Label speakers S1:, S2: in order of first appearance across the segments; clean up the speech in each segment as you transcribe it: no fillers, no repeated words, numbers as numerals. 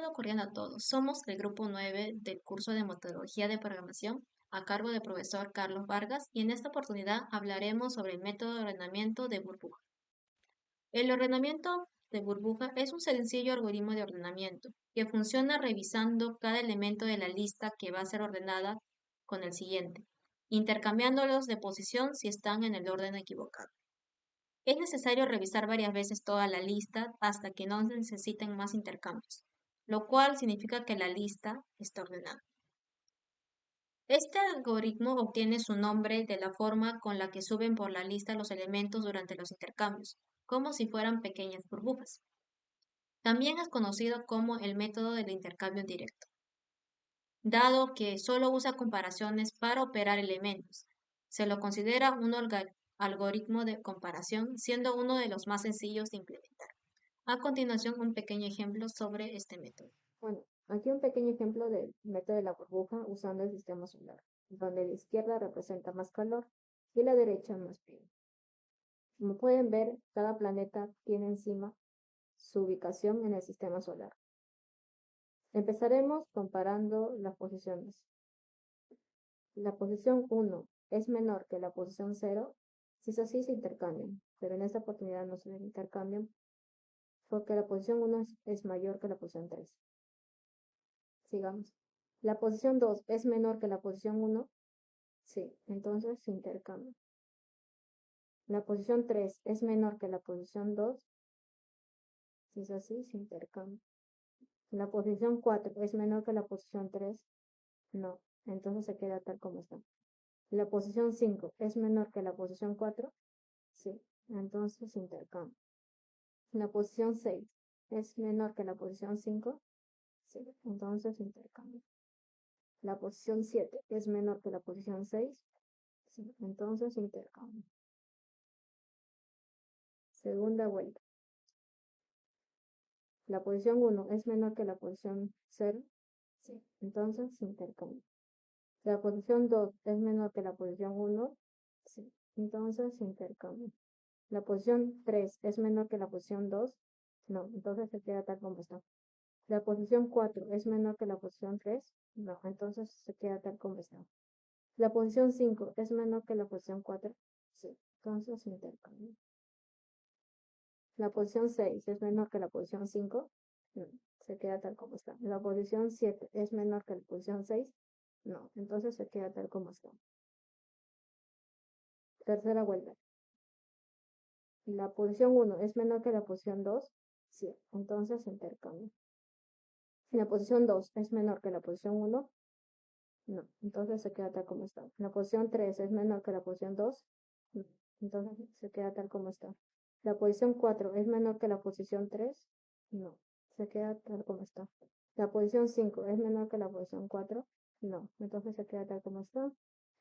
S1: saludo cordial a todos. Somos el grupo 9 del curso de metodología de programación a cargo del profesor Carlos Vargas y en esta oportunidad hablaremos sobre el método de ordenamiento de burbuja. El ordenamiento de burbuja es un sencillo algoritmo de ordenamiento que funciona revisando cada elemento de la lista que va a ser ordenada con el siguiente, intercambiándolos de posición si están en el orden equivocado. Es necesario revisar varias veces toda la lista hasta que no se necesiten más intercambios, lo cual significa que la lista está ordenada. Este algoritmo obtiene su nombre de la forma con la que suben por la lista los elementos durante los intercambios, como si fueran pequeñas burbujas. También es conocido como el método del intercambio directo, dado que solo usa comparaciones para operar elementos. Se lo considera un algoritmo de comparación, siendo uno de los más sencillos de implementar. A continuación, un pequeño ejemplo sobre este método.
S2: Bueno, aquí un pequeño ejemplo del método de la burbuja usando el sistema solar, donde la izquierda representa más calor y la derecha más frío. Como pueden ver, cada planeta tiene encima su ubicación en el sistema solar. Empezaremos comparando las posiciones. La posición 1 es menor que la posición 0. Si es así, se intercambian, pero en esta oportunidad no se intercambian porque la posición 1 es mayor que la posición 3. Sigamos. La posición 2 es menor que la posición 1. Sí, entonces se intercambia. La posición 3 es menor que la posición 2. Si es así, se intercambia. La posición 4 es menor que la posición 3. No, entonces se queda tal como está. La posición 5 es menor que la posición 4. Sí, entonces se intercambia. La posición 6 es menor que la posición 5. Sí, entonces se intercambia. La posición 7 es menor que la posición 6. Sí, entonces se intercambia. Segunda vuelta. La posición 1 es menor que la posición 0. Sí, entonces se intercambia. La posición 2 es menor que la posición 1. Sí, entonces se intercambia. La posición 3 es menor que la posición 2. No, entonces se queda tal como está. La posición 4 es menor que la posición 3. No, entonces se queda tal como está. La posición 5 es menor que la posición 4. Sí, entonces se intercambia. La posición 6 es menor que la posición 5. No, se queda tal como está. La posición 7 es menor que la posición 6. No, entonces se queda tal como está. Tercera vuelta. La posición 1 es menor que la posición 2. Sí, entonces se intercambia. La posición 2 es menor que la posición 1. No, entonces se queda tal como está. La posición 3 es menor que la posición 2. No, entonces se queda tal como está. La posición 4 es menor que la posición 3. No, se queda tal como está. La posición 5 es menor que la posición 4. No, entonces se queda tal como está.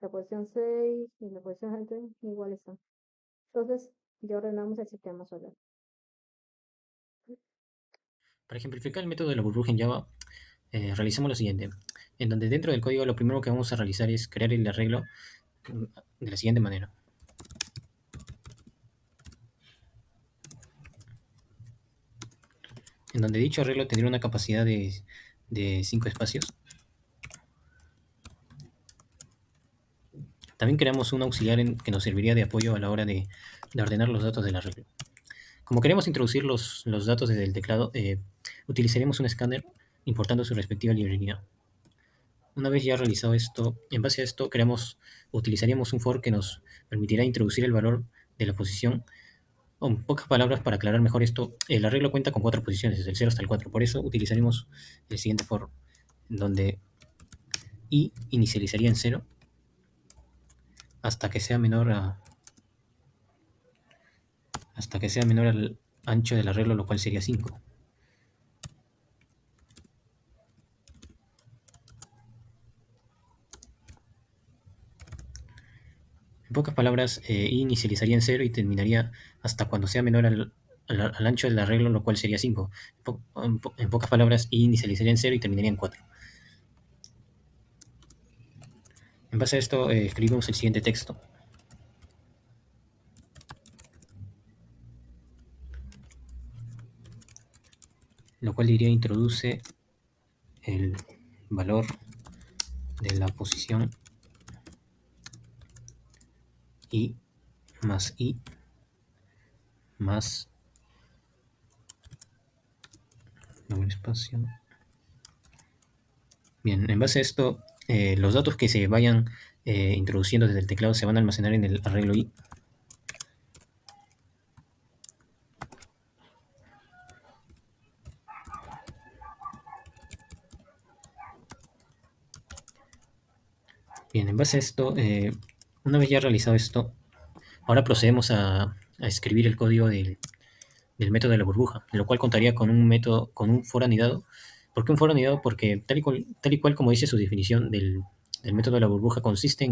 S2: La posición 6 y la posición 7 igual están. Entonces ya ordenamos el sistema solar.
S3: Para ejemplificar el método de la burbuja en Java, realizamos lo siguiente. En donde dentro del código lo primero que vamos a realizar es crear el arreglo de la siguiente manera. En donde dicho arreglo tendría una capacidad de 5 espacios. También creamos un auxiliar que nos serviría de apoyo a la hora de ordenar los datos del arreglo. Como queremos introducir los datos desde el teclado, utilizaremos un escáner importando su respectiva librería. Una vez ya realizado esto, en base a esto utilizaríamos un for que nos permitirá introducir el valor de la posición. O en pocas palabras, para aclarar mejor esto, el arreglo cuenta con 4 posiciones, desde el 0 hasta el 4. Por eso utilizaremos el siguiente for, donde i inicializaría en 0 hasta que sea menor al ancho del arreglo, lo cual sería 5. En pocas palabras, i inicializaría en 0 y terminaría hasta cuando sea menor al ancho del arreglo, lo cual sería 5. En pocas palabras, i inicializaría en 0 y terminaría en 4. En base a esto, escribimos el siguiente texto, lo cual diría introduce el valor de la posición i más i más doble espacio. Bien, en base a esto, los datos que se vayan introduciendo desde el teclado se van a almacenar en el arreglo i. Bien, en base a esto, una vez ya realizado esto, ahora procedemos a escribir el código del método de la burbuja, lo cual contaría con un método, con un for anidado. ¿Por qué un for anidado? Porque tal y cual como dice su definición del método de la burbuja, consiste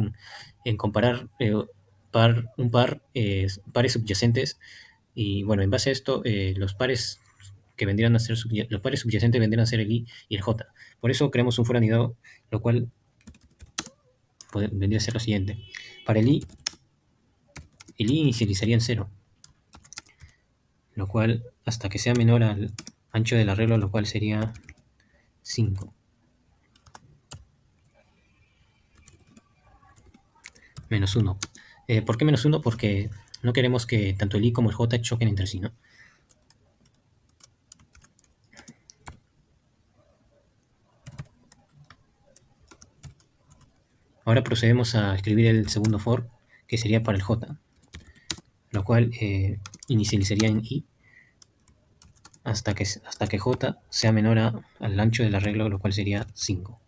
S3: en comparar pares subyacentes, y bueno, en base a esto, los pares que vendrían a ser los pares subyacentes vendrían a ser el i y el j. Por eso creamos un for anidado, lo cual vendría a ser lo siguiente. Para el i inicializaría en 0, lo cual hasta que sea menor al ancho del arreglo, lo cual sería 5. Menos 1. ¿Por qué menos 1? Porque no queremos que tanto el i como el j choquen entre sí, ¿no? Ahora procedemos a escribir el segundo for, que sería para el j, lo cual inicializaría en i hasta que j sea menor al ancho del arreglo, lo cual sería 5.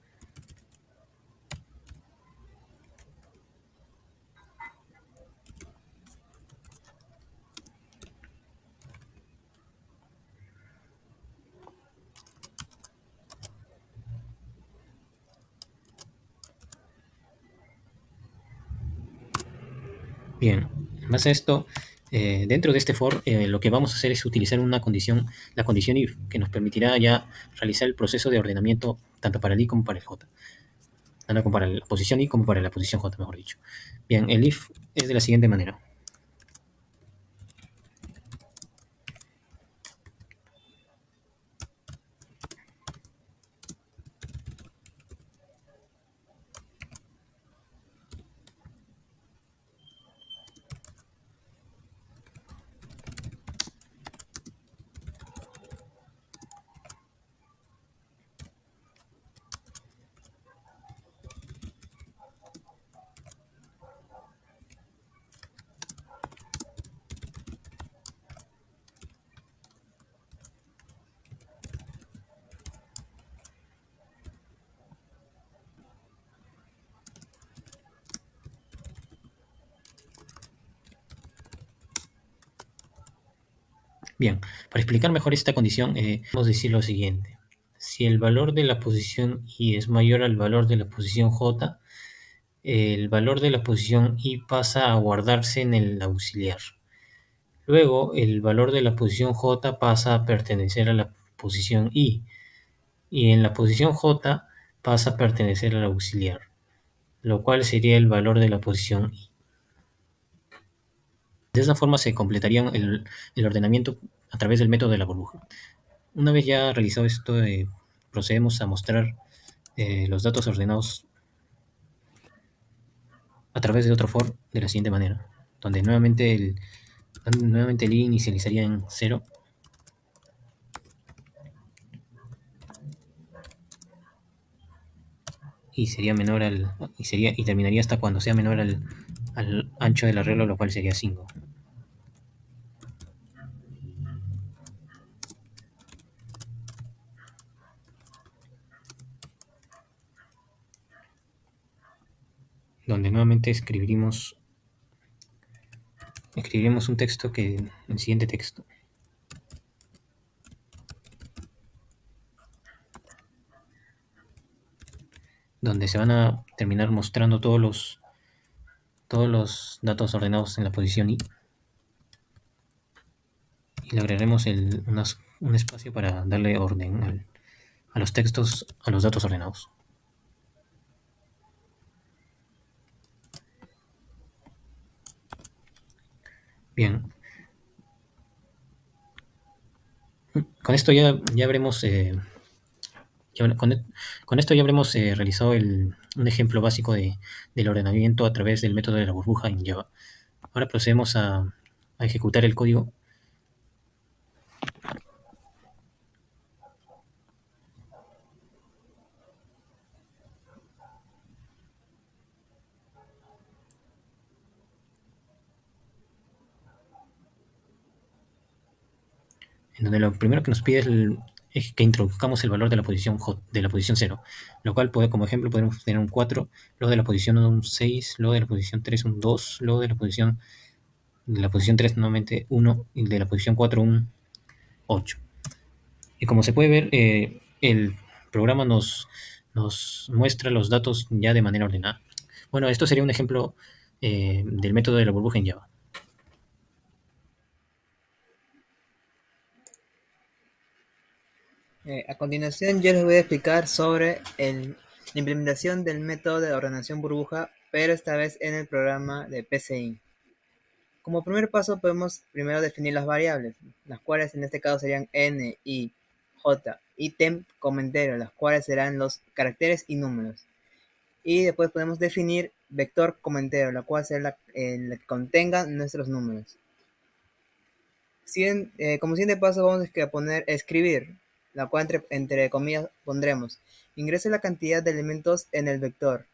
S3: Bien, en base a esto, dentro de este for, lo que vamos a hacer es utilizar una condición, la condición if, que nos permitirá ya realizar el proceso de ordenamiento tanto para el i como para el j. Tanto como para la posición i como para la posición j, mejor dicho. Bien, el if es de la siguiente manera. Bien, para explicar mejor esta condición, vamos a decir lo siguiente. Si el valor de la posición i es mayor al valor de la posición j, el valor de la posición i pasa a guardarse en el auxiliar. Luego, el valor de la posición j pasa a pertenecer a la posición i, y en la posición j pasa a pertenecer al auxiliar, lo cual sería el valor de la posición i. De esa forma se completaría el ordenamiento a través del método de la burbuja. Una vez ya realizado esto, procedemos a mostrar los datos ordenados a través de otro for de la siguiente manera, donde nuevamente el i inicializaría en 0 y sería menor y terminaría hasta cuando sea menor al ancho del arreglo, lo cual sería 5. Donde nuevamente escribiremos un texto el siguiente texto, donde se van a terminar mostrando todos los datos ordenados en la posición i, y le agregaremos un espacio para darle orden a los textos, a los datos ordenados. Bien, con esto ya habremos Y bueno, con esto ya habremos realizado un ejemplo básico del ordenamiento a través del método de la burbuja en Java. Ahora procedemos a ejecutar el código. En donde lo primero que nos pide es que introduzcamos el valor de la posición de la posición 0, lo cual como ejemplo podemos tener un 4, luego de la posición 1 un 6, luego de la posición 3 un 2, luego de la posición 3 nuevamente 1 y de la posición 4 un 8. Y como se puede ver, el programa nos muestra los datos ya de manera ordenada. Bueno, esto sería un ejemplo del método de la burbuja en Java.
S4: A continuación yo les voy a explicar sobre la implementación del método de ordenación burbuja, pero esta vez en el programa de PCI. Como primer paso podemos primero definir las variables, las cuales en este caso serían n, i, j y temp como entero, las cuales serán los caracteres y números. Y después podemos definir vector como entero, la cual será la que contenga nuestros números. Como siguiente paso vamos a poner escribir, la cual entre comillas pondremos ingrese la cantidad de elementos en el vector,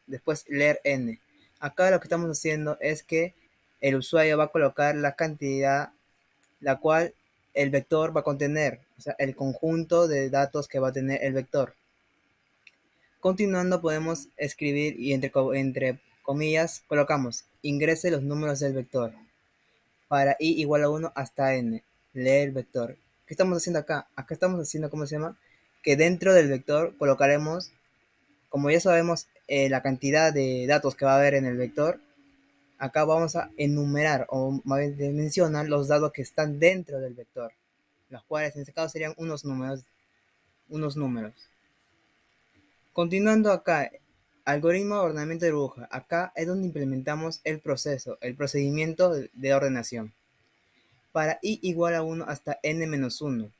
S4: después leer n. Acá lo que estamos haciendo es que el usuario va a colocar la cantidad la cual el vector va a contener, o sea, el conjunto de datos que va a tener el vector. Continuando podemos escribir y entre comillas colocamos ingrese los números del vector. Para i igual a 1 hasta n, leer el vector. ¿Qué estamos haciendo acá? Acá estamos haciendo, ¿cómo se llama? Que dentro del vector colocaremos, como ya sabemos, la cantidad de datos que va a haber en el vector. Acá vamos a enumerar o más bien mencionar los datos que están dentro del vector, los cuales en este caso serían unos números. Continuando acá, algoritmo de ordenamiento de burbuja. Acá es donde implementamos el procedimiento de ordenación. Para i igual a 1 hasta n-1,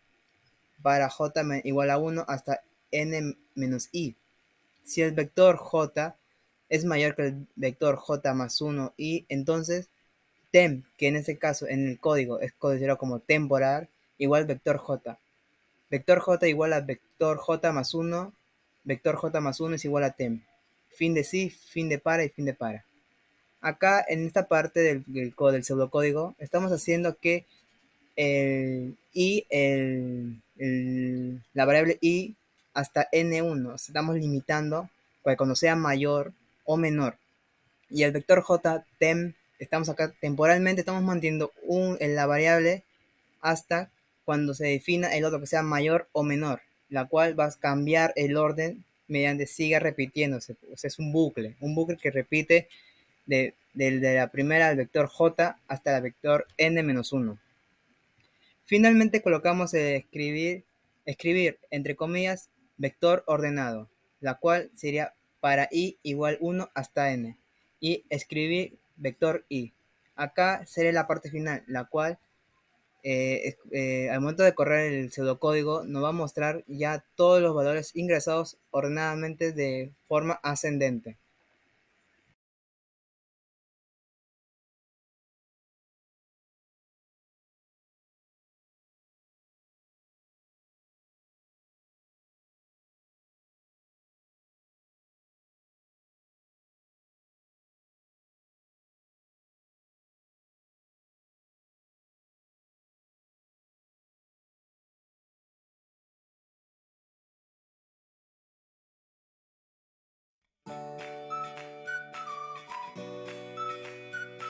S4: para j igual a 1 hasta n-i. Si el vector j es mayor que el vector j más 1 y entonces temp, que en este caso en el código es considerado como temporal, igual vector j. Vector j igual a vector j más 1, vector j más 1 es igual a temp. Fin de si, fin de para y fin de para. Acá en esta parte del pseudocódigo estamos haciendo que la variable i hasta n1, estamos limitando para cuando sea mayor o menor. Y el vector j temp, estamos acá temporalmente, estamos manteniendo en la variable hasta cuando se defina el otro que sea mayor o menor, la cual va a cambiar el orden mediante siga repitiéndose. O sea, es un bucle que repite de la primera al vector j hasta el vector n-1. Finalmente colocamos escribir entre comillas vector ordenado, la cual sería para i igual 1 hasta n, y escribir vector i. Acá sería la parte final, la cual al momento de correr el pseudocódigo nos va a mostrar ya todos los valores ingresados ordenadamente de forma ascendente.